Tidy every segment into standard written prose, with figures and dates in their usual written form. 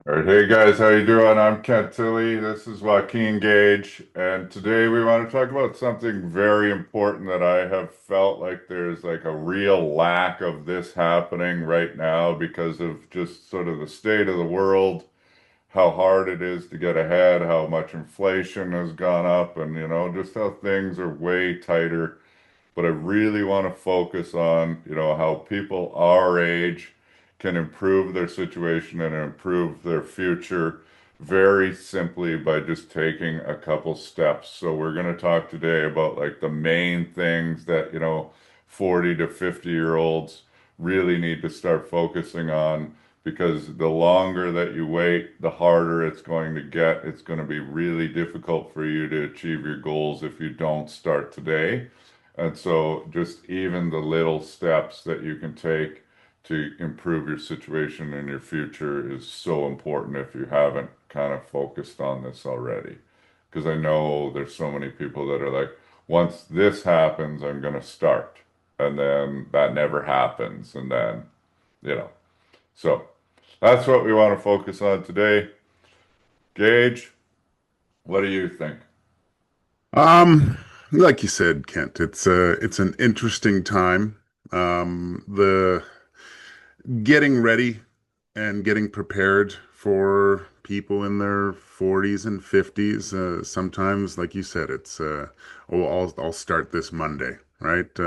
All right, hey guys, how you doing? I'm Kent Tilley. This is Joaquin Gage, and today we want to talk about something very important that I have felt like there's like a real lack of this happening right now because of just sort of the state of the world, how hard it is to get ahead, how much inflation has gone up, and just how things are way tighter. But I really want to focus on, how people our age can improve their situation and improve their future very simply by just taking a couple steps. So we're going to talk today about like the main things that, 40 to 50-year-olds really need to start focusing on because the longer that you wait, the harder it's going to get. It's going to be really difficult for you to achieve your goals if you don't start today. And so just even the little steps that you can take to improve your situation in your future is so important if you haven't kind of focused on this already. Because I know there's so many people that are like, once this happens, I'm going to start. And then that never happens. And then, you know, so that's what we want to focus on today. Gage, what do you think? Um, like you said, Kent, it's an interesting time. The getting ready and getting prepared for people in their 40's and 50's. Sometimes, like you said, it's oh, I'll start this Monday, right?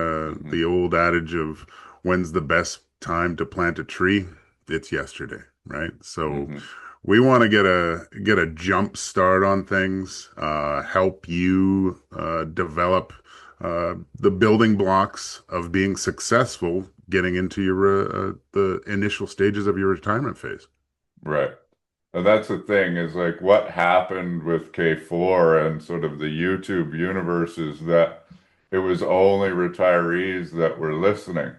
Hmm. The old adage of when's the best time to plant a tree? It's yesterday, right? So Hmm. we want to get a jump start on things, help you develop the building blocks of being successful getting into your the initial stages of your retirement phase. Right. And that's the thing is like what happened with K4 and sort of the YouTube universe is that it was only retirees that were listening.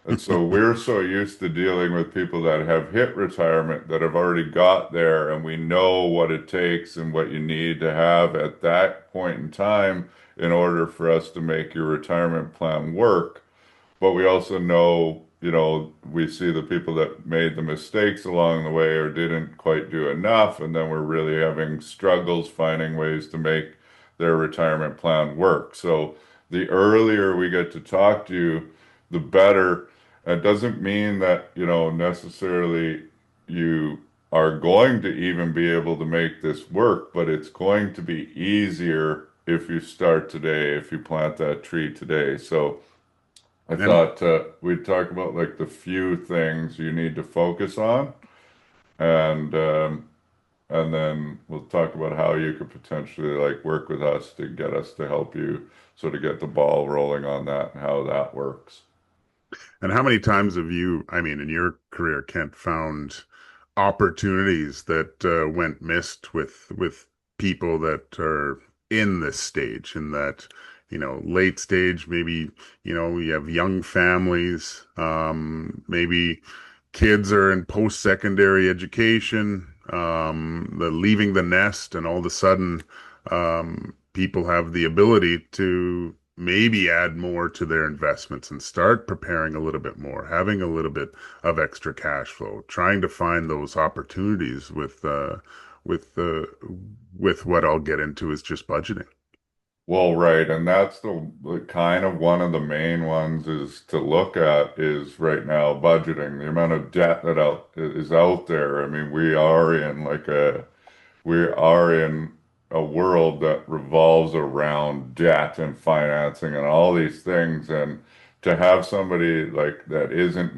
And so we're so used to dealing with people that have hit retirement that have already got there, and we know what it takes and what you need to have at that point in time in order for us to make your retirement plan work. But we also know, we see the people that made the mistakes along the way or didn't quite do enough, and then we're really having struggles finding ways to make their retirement plan work. So the earlier we get to talk to you, the better. It doesn't mean that, necessarily you are going to even be able to make this work, but it's going to be easier if you start today, if you plant that tree today. So I And thought we'd talk about like the few things you need to focus on, and and then we'll talk about how you could potentially like work with us to get us to help you sort of get the ball rolling on that and how that works. and how many times have you, I mean, in your career, Kent, found opportunities that went missed with people that are in this stage, in that, late stage, maybe, you have young families, maybe kids are in post-secondary education, the leaving the nest, and all of a sudden, people have the ability to maybe add more to their investments and start preparing a little bit more, having a little bit of extra cash flow, trying to find those opportunities with uh, with what I'll get into is just budgeting. Well, right, and that's the kind of one of the main ones is to look at is right now budgeting, the amount of debt that is out there. I mean, we are in a world that revolves around debt and financing and all these things. And to have somebody like that isn't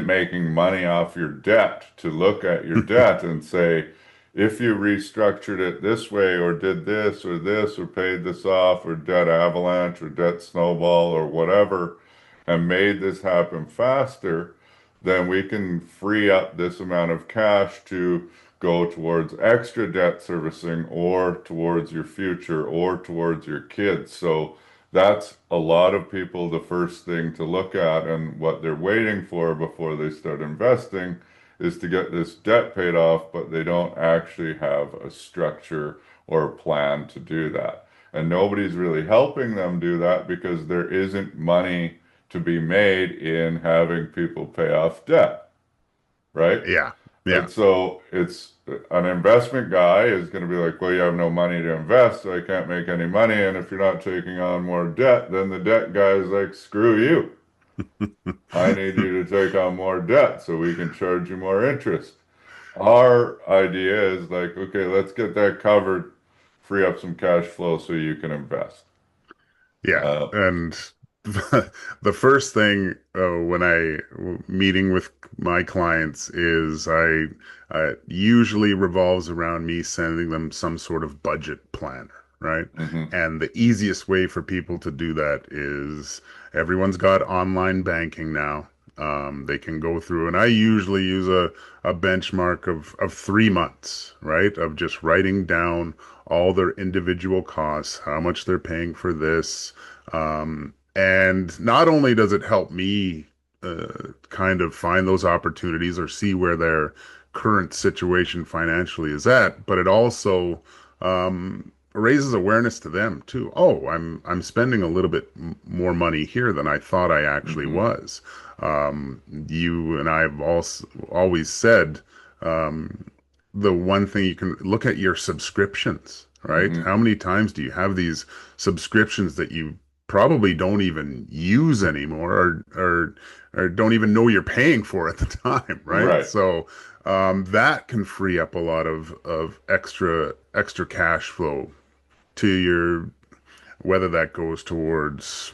making money off your debt to look at your debt and say, if you restructured it this way or did this or paid this off or debt avalanche or debt snowball or whatever and made this happen faster, then we can free up this amount of cash to go towards extra debt servicing or towards your future or towards your kids. So that's a lot of people the first thing to look at and what they're waiting for before they start investing is to get this debt paid off, but they don't actually have a structure or a plan to do that. And nobody's really helping them do that because there isn't money to be made in having people pay off debt, right? Yeah. Yeah. And so it's an investment guy is going to be like, well, you have no money to invest, so I can't make any money. And if you're not taking on more debt, then the debt guy is like, screw you. I need you to take on more debt so we can charge you more interest. Our idea is like, okay, let's get that covered, free up some cash flow so you can invest. Yeah, Uh, and the first thing when I meeting with my clients is I usually revolves around me sending them some sort of budget planner, right? mhm, And the easiest way for people to do that is everyone's got online banking now. They can go through, and I usually use a benchmark of 3 months, right? Of just writing down all their individual costs, how much they're paying for this. And not only does it help me kind of find those opportunities or see where their current situation financially is at, but it also raises awareness to them too. Oh, I'm spending a little bit more money here than I thought I actually mhm, was. You and I have also always said the one thing you can look at your subscriptions, right? mhm. How many times do you have these subscriptions that you probably don't even use anymore or don't even know you're paying for at the time, right? Right. So that can free up a lot of extra cash flow to your whether that goes towards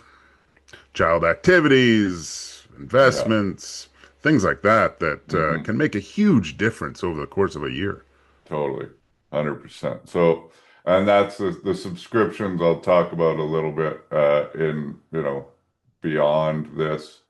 child activities, Yeah. investments, things like that that Hmm. can make a huge difference over the course of a year. Totally. 100%. So, and that's the subscriptions I'll talk about a little bit in, beyond this.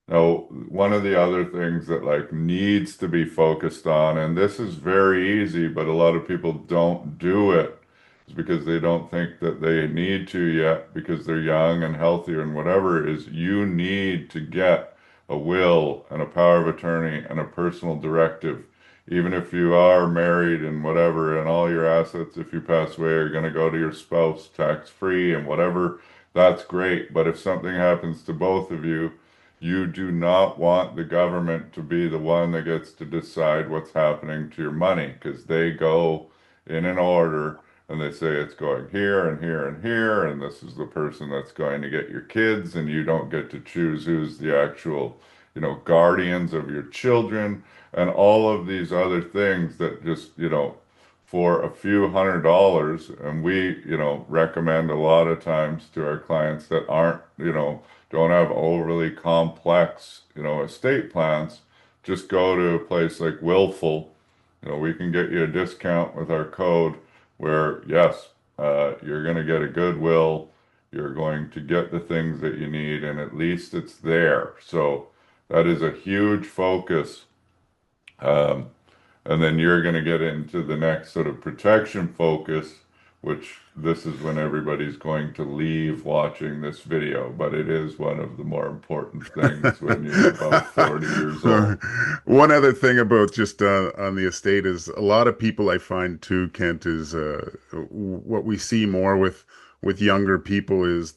Now, one of the other things that like needs to be focused on, and this is very easy, but a lot of people don't do it, is because they don't think that they need to yet because they're young and healthy and whatever, is you need to get a will and a power of attorney and a personal directive. Even if you are married and whatever, and all your assets, if you pass away, are going to go to your spouse tax free and whatever, that's great. But if something happens to both of you do not want the government to be the one that gets to decide what's happening to your money because they go in an order and they say it's going here and here and here, and this is the person that's going to get your kids, and you don't get to choose who's the actual, guardians of your children, and all of these other things that just, for a few $100s, and we, recommend a lot of times to our clients that aren't, don't have overly complex, estate plans, just go to a place like Willful. We can get you a discount with our code where, yes, you're going to get a goodwill. You're going to get the things that you need, and at least it's there. So that is a huge focus. Um, and then you're going to get into the next sort of protection focus, which this is when everybody's going to leave watching this video, but it is one of the more important things when you're about 40 years old. One other thing about just on the estate is a lot of people I find too, Kent, is what we see more with younger people is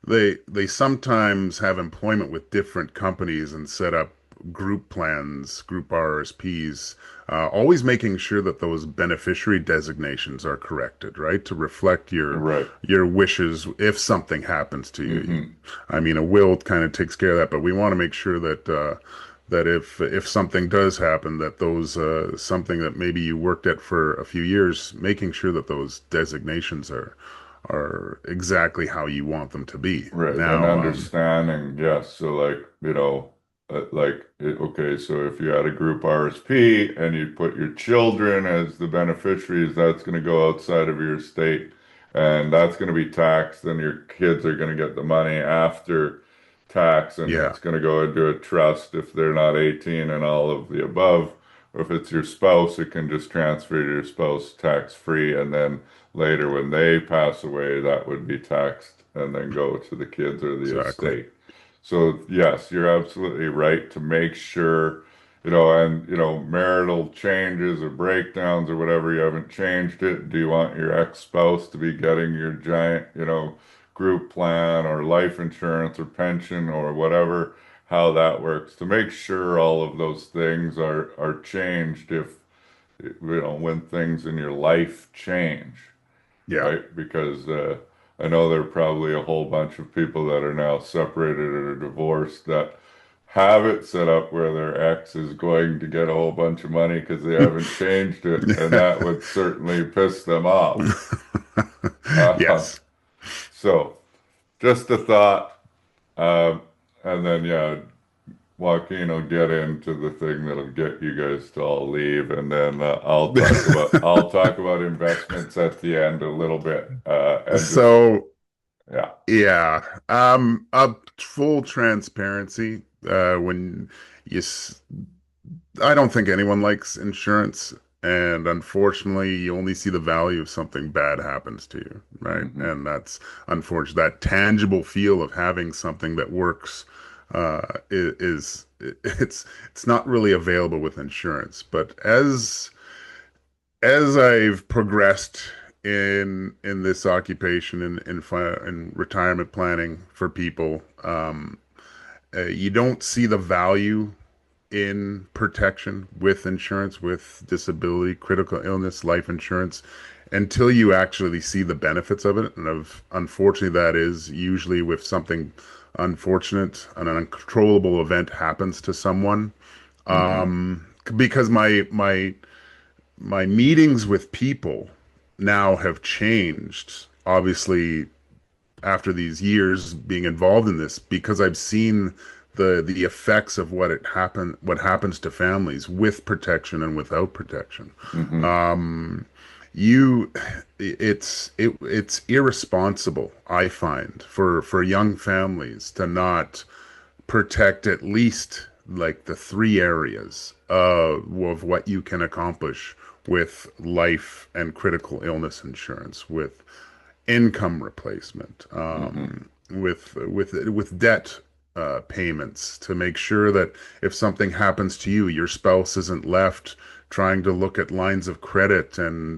they sometimes have employment with different companies and set up group plans, group RSPs, always making sure that those beneficiary designations are corrected, right? To reflect Right. your wishes if something happens to you. Hmm. I mean, a will kind of takes care of that, but we want to make sure that that if something does happen, that those something that maybe you worked at for a few years, making sure that those designations are exactly how you want them to be. Right. And Now, understanding, yes. So like, okay, so if you had a group RSP and you put your children as the beneficiaries, that's going to go outside of your estate and that's going to be taxed, and your kids are going to get the money after tax, and yeah, it's going to go into a trust if they're not 18 and all of the above. Or if it's your spouse, it can just transfer to your spouse tax free, and then later when they pass away, that would be taxed and then go to the kids or the exactly. estate. So yes, you're absolutely right to make sure, and marital changes or breakdowns or whatever, you haven't changed it. Do you want your ex-spouse to be getting your giant, group plan or life insurance or pension or whatever? how that works to make sure all of those things are changed if when things in your life change, Yeah. right? Because I know there are probably a whole bunch of people that are now separated or divorced that have it set up where their ex is going to get a whole bunch of money because they haven't changed it, and that would certainly piss them off. Uh, Yes. so just a thought, um, and then yeah, Joaquin will get into the thing that'll get you guys to all leave, and then I'll talk about investments at the end a little bit, and just So, yeah. yeah, full transparency. When you, s- I don't think anyone likes insurance, and unfortunately, you only see the value if something bad happens to you, right? Hmm. And that's unfortunate. That tangible feel of having something that works, it's not really available with insurance. But as I've progressed in this occupation in retirement planning for people, you don't see the value in protection with insurance, with disability, critical illness, life insurance, until you actually see the benefits of it. And unfortunately, that is usually with something unfortunate, an uncontrollable event happens to someone. Hmm. Because my meetings with people now have changed, obviously, after these years being involved in this, because I've seen the effects of what happens to families with protection and without protection. Hmm. Um, you it's irresponsible, I find, for young families to not protect at least like the three areas of what you can accomplish with life and critical illness insurance, with income replacement, Hmm. with debt payments, to make sure that if something happens to you, your spouse isn't left trying to look at lines of credit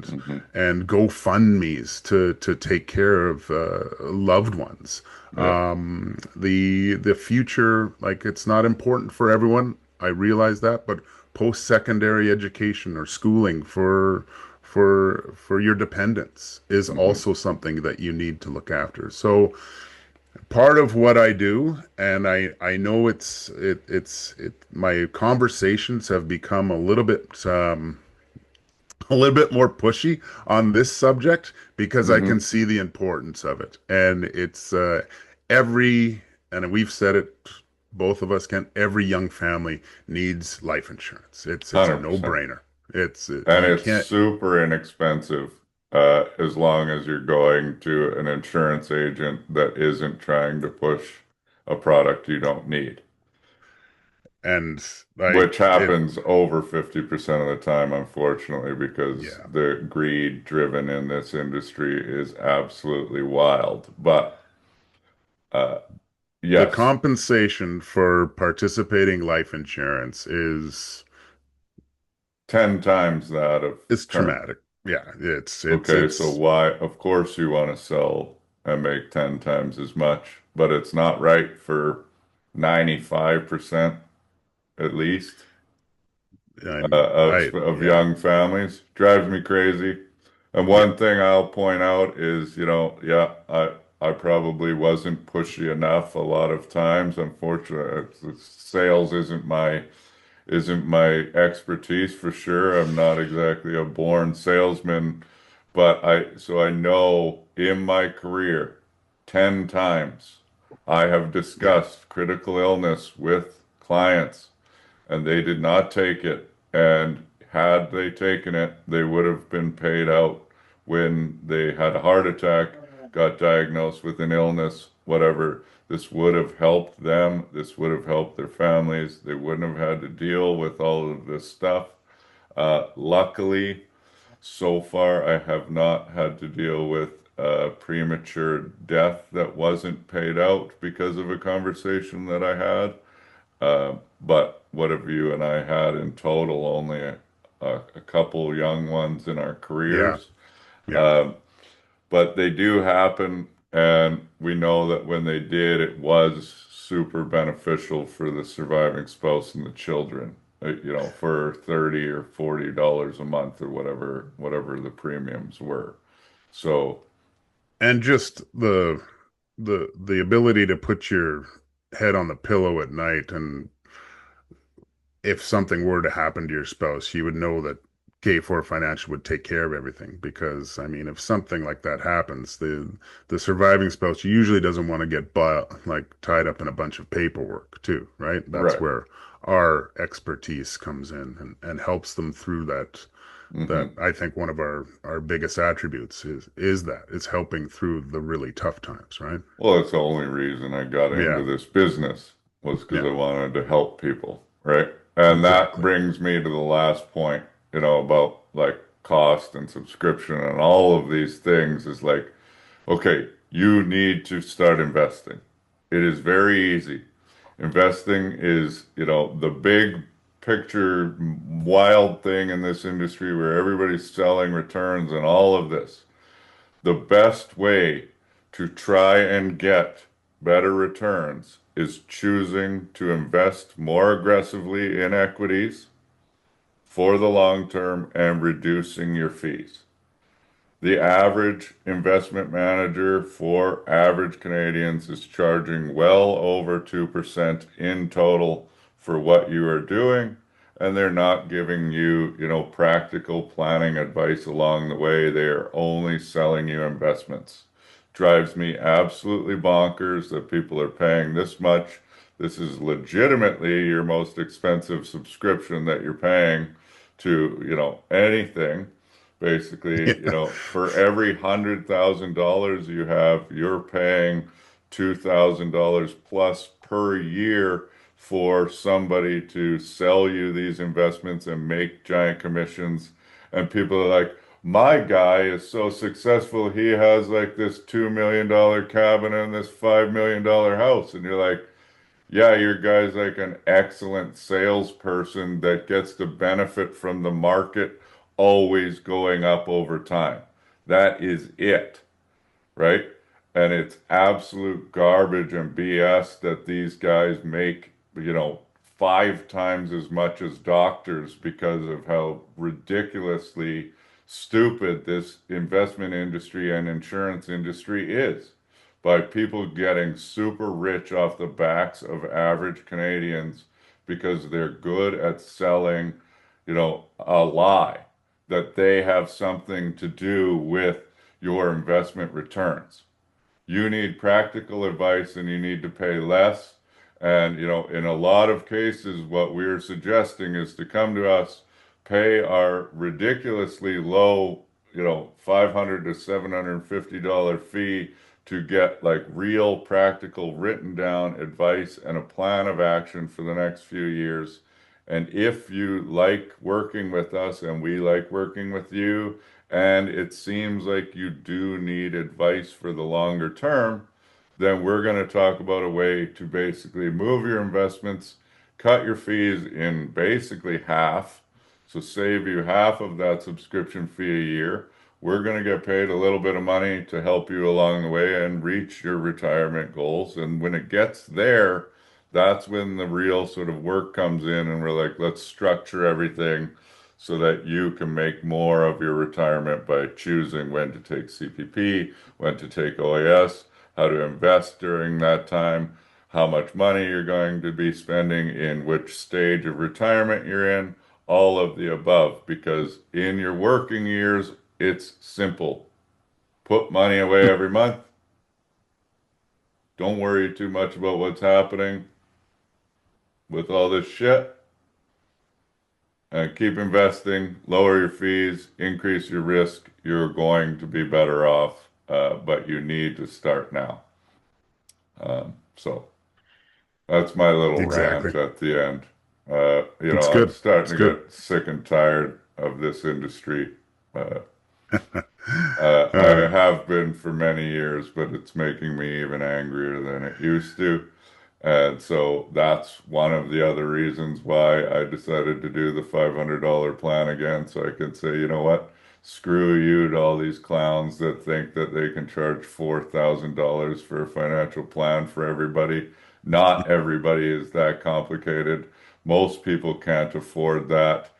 Hmm. and GoFundMe's to take care of loved ones. Yeah. The future, like, it's not important for everyone. I realize that, but post-secondary education or schooling for your dependents is Hmm. also something that you need to look after. So part of what I do, and I know my conversations have become a little bit more pushy on this subject because I can Hmm. see the importance of it. And it's every, and we've said it, both of us can, every young family needs life insurance. It's a 100%. no-brainer. It's And you it's can't, super inexpensive, as long as you're going to an insurance agent that isn't trying to push a product you don't need, and which like if happens over 50% of the time, unfortunately, because yeah, the greed driven in this industry is absolutely wild. But the yes, compensation for participating life insurance ten times that of is term. traumatic. Yeah, Okay, so it's why? Of course, you want to sell and make 10 times as much, but it's not right for 95% at least I of yeah, young families. Drives me crazy. And yeah, one thing I'll point out is, yeah, I probably wasn't pushy enough a lot of times. Unfortunately, sales isn't my expertise for sure. I'm not exactly a born salesman, but I know in my career 10 times I have yeah, discussed critical illness with clients and they did not take it. And had they taken it, they would have been paid out when they had a heart attack, got diagnosed with an illness, whatever. This would have helped them. This would have helped their families. They wouldn't have had to deal with all of this stuff. Luckily, so far, I have not had to deal with premature death that wasn't paid out because of a conversation that I had. But what have you and I had in total? Only a couple young ones in our yeah, careers. yeah, Um, but they do happen, and we know that when they did, it was super beneficial for the surviving spouse and the children, for 30 or $40 a month or whatever the premiums were. So, And just the ability to put your head on the pillow at night, and if something were to happen to your spouse, you would know that K4 Financial would take care of everything. Because I mean, if something like that happens, the surviving spouse usually doesn't want to get like tied up in a bunch of paperwork too, right? That's right. where our expertise comes in and helps them through that. That Hmm. I think one of our biggest attributes is that it's helping through the really tough times, right? Well, that's the only reason I got into Yeah, this business was because yeah, I wanted to help people, right? And that exactly. brings me to the last point, about like cost and subscription and all of these things is like, okay, you need to start investing. It is very easy. Investing is, the big picture wild thing in this industry where everybody's selling returns and all of this. The best way to try and get better returns is choosing to invest more aggressively in equities for the long term and reducing your fees. The average investment manager for average Canadians is charging well over 2% in total for what you are doing, and they're not giving you, practical planning advice along the way. They are only selling you investments. Drives me absolutely bonkers that people are paying this much. This is legitimately your most expensive subscription that you're paying to, anything. Basically, Yeah. for every $100,000 you have, you're paying $2,000 plus per year for somebody to sell you these investments and make giant commissions. And people are like, my guy is so successful, he has like this $2 million cabin and this $5 million house. And you're like, yeah, your guy's like an excellent salesperson that gets to benefit from the market always going up over time. That is it, right? And it's absolute garbage and BS that these guys make, 5 times as much as doctors because of how ridiculously stupid this investment industry and insurance industry is. By people getting super rich off the backs of average Canadians because they're good at selling, a lie that they have something to do with your investment returns. You need practical advice and you need to pay less. And, in a lot of cases, what we're suggesting is to come to us, pay our ridiculously low, $500 to $750 fee to get like real practical written down advice and a plan of action for the next few years. And if you like working with us and we like working with you, and it seems like you do need advice for the longer term, then we're going to talk about a way to basically move your investments, cut your fees in basically half, so save you half of that subscription fee a year. We're going to get paid a little bit of money to help you along the way and reach your retirement goals. And when it gets there, that's when the real sort of work comes in, and we're like, let's structure everything so that you can make more of your retirement by choosing when to take CPP, when to take OAS, how to invest during that time, how much money you're going to be spending, in which stage of retirement you're in, all of the above. Because in your working years, it's simple. Put money away every month. Don't worry too much about what's happening with all this shit. Keep investing, lower your fees, increase your risk. You're going to be better off, but you need to start now. So that's my little Exactly. rant at the end. It's I'm good. starting It's to good. get sick and tired of this industry. Uh, I Uh, have been for many years, but it's making me even angrier than it used to. And so that's one of the other reasons why I decided to do the $500 plan again, so I could say, you know what? screw you to all these clowns that think that they can charge $4,000 for a financial plan for everybody. Not everybody is that complicated. Most people can't afford that.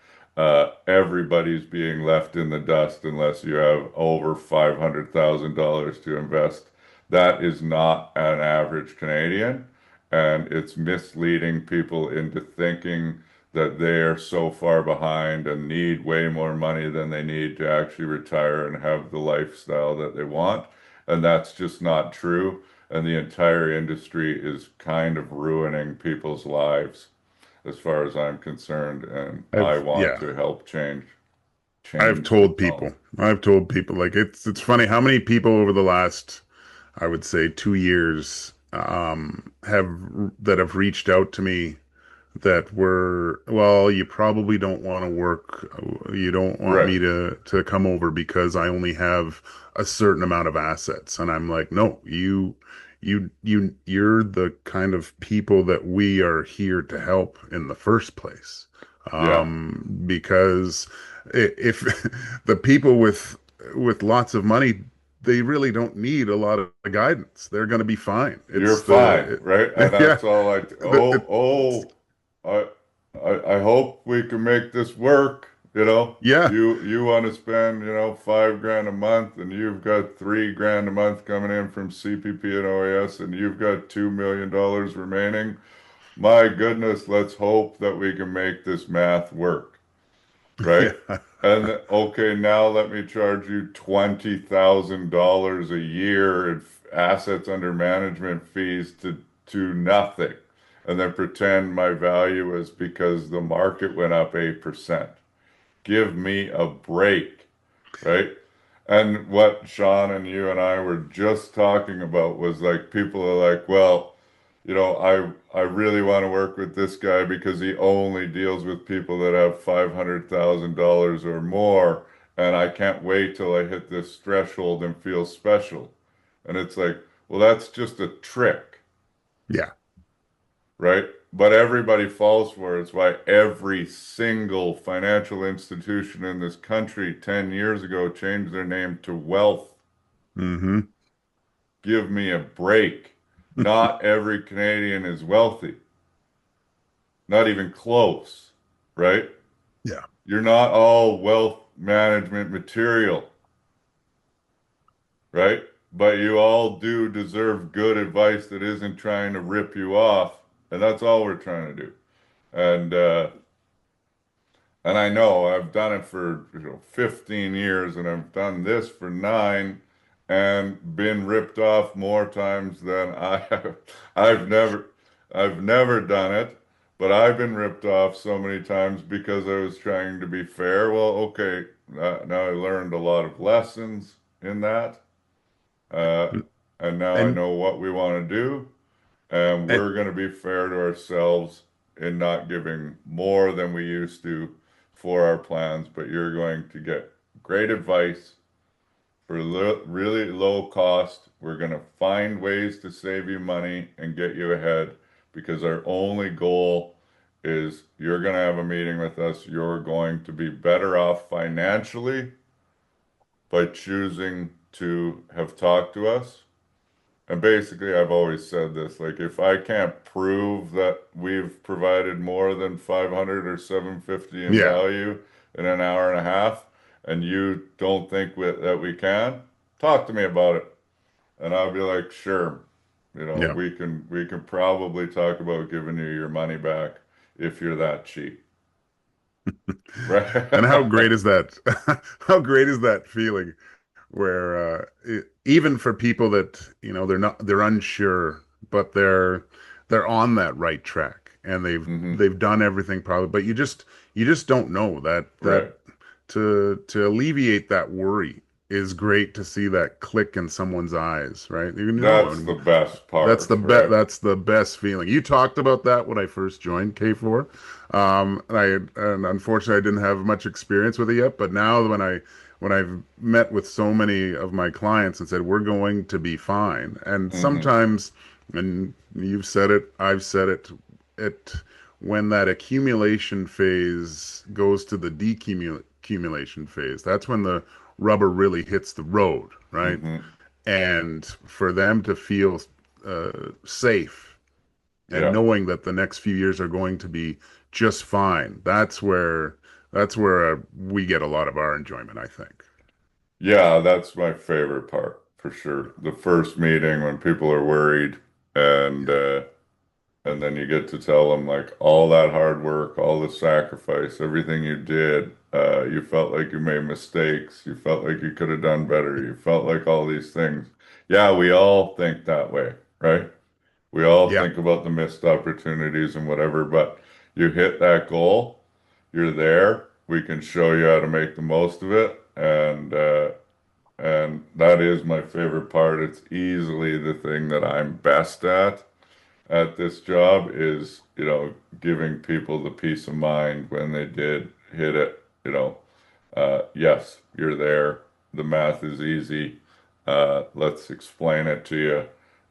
Everybody's being left in the dust unless you have over $500,000 to invest. That is not an average Canadian, and it's misleading people into thinking that they're so far behind and need way more money than they need to actually retire and have the lifestyle that they want. And that's just not true. And the entire industry is kind of ruining people's lives as far as I'm concerned. And I want Yeah, to help I've change the told tone. people. I've told people like it's funny how many people over the last, I would say, 2 years have that have reached out to me that were, well, you probably don't want to work. You don't want Right. me to come over because I only have a certain amount of assets. And I'm like, no, you're the kind of people that we are here to help in the first place. Yeah. Because if the people with lots of money, they really don't need a lot of guidance. They're going to be fine. You're It's fine, the right? And yeah, that's all it, I, I hope we can make this work. yeah. You want to spend, 5 grand a month, and you've got 3 grand a month coming in from CPP and OAS, and you've got $2 million remaining. My goodness, let's hope that we can make this math work, right? Yeah. And okay, now let me charge you $20,000 a year in assets under management fees to nothing, and then pretend my value is because the market went up 8%. Give me a break, right? And what Sean and you and I were just talking about was like people are like, well, I really want to work with this guy because he only deals with people that have $500,000 or more, and I can't wait till I hit this threshold and feel special. And it's like, well, that's just a trick, Yeah. right? But everybody falls for it. It's why every single financial institution in this country 10 years ago changed their name to Wealth. Hmm. Give me a break. Not every Canadian is wealthy, not even close, right? Yeah. You're not all wealth management material, right? But you all do deserve good advice that isn't trying to rip you off, and that's all we're trying to do. And and I know I've done it for 15 years and I've done this for 9 and been ripped off more times than I have. I've never I've never done it, but I've been ripped off so many times because I was trying to be fair. Well, okay, now I learned a lot of lessons in that. Uh, and now I And know what we want to do. And and we're going to be fair to ourselves in not giving more than we used to for our plans, but you're going to get great advice for really low cost. We're going to find ways to save you money and get you ahead because our only goal is you're going to have a meeting with us. You're going to be better off financially by choosing to have talked to us. And basically, I've always said this, like if I can't prove that we've provided more than 500 or 750 in yeah, value in an hour and a half, and you don't think that we can, talk to me about it. And I'll be like, sure, yeah. we can probably talk about giving you your money back if you're that cheap. And how Right? great is that? How great is that feeling where even for people that, they're unsure, but they're on that right track and they've Hmm. they've done everything probably, but you just don't know that Right. to alleviate that worry is great to see that click in someone's eyes, right? That's the And best that's part, right? that's the best feeling. You talked about that when I first joined K4. And unfortunately I didn't have much experience with it yet, but now when I've met with so many of my clients and said we're going to be fine. And Hmm. sometimes, and you've said it, I've said it, it when that accumulation phase goes to the accumulation phase. That's when the rubber really hits the road, right? Hmm. And for them to feel safe and Yeah. knowing that the next few years are going to be just fine, that's where we get a lot of our enjoyment, I think. Yeah, that's my favorite part for sure. The first meeting when people are worried and Yeah, uh and then you get to tell them like all that hard work, all the sacrifice, everything you did, you felt like you made mistakes, you felt like you could have done better, you felt like all these things. Yeah, we all think that way, right? We all yeah, think about the missed opportunities and whatever, but you hit that goal, you're there, we can show you how to make the most of it, and that is my favorite part. It's easily the thing that I'm best at this job is, giving people the peace of mind when they did hit it, yes, you're there. The math is easy. Let's explain it to you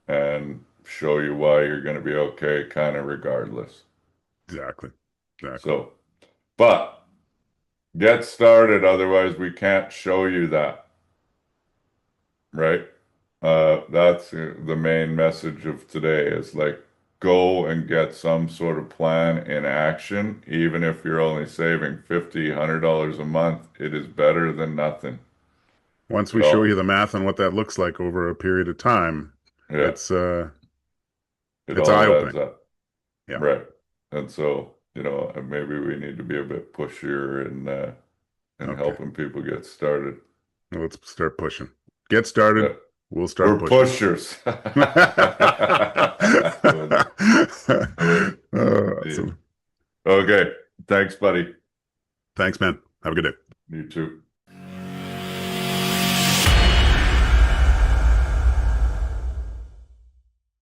and show you why you're going to be okay, kind of regardless. exactly, exactly. So, but get started, otherwise we can't show you that, right? That's the main message of today is like go and get some sort of plan in action, even if you're only saving 50, $100 a month, it is better than nothing. Once It we show all, you the math on what that looks like over a period of time, yeah, it's it it's all adds eye-opening. up. Yeah. Right. And so, and maybe we need to be a bit pushier in Okay. helping people get started. Well, let's start pushing. Get started. Yeah. We'll start We're pushing. pushers. Awesome. Okay. Thanks, buddy. Thanks, man. Have a good day. You too.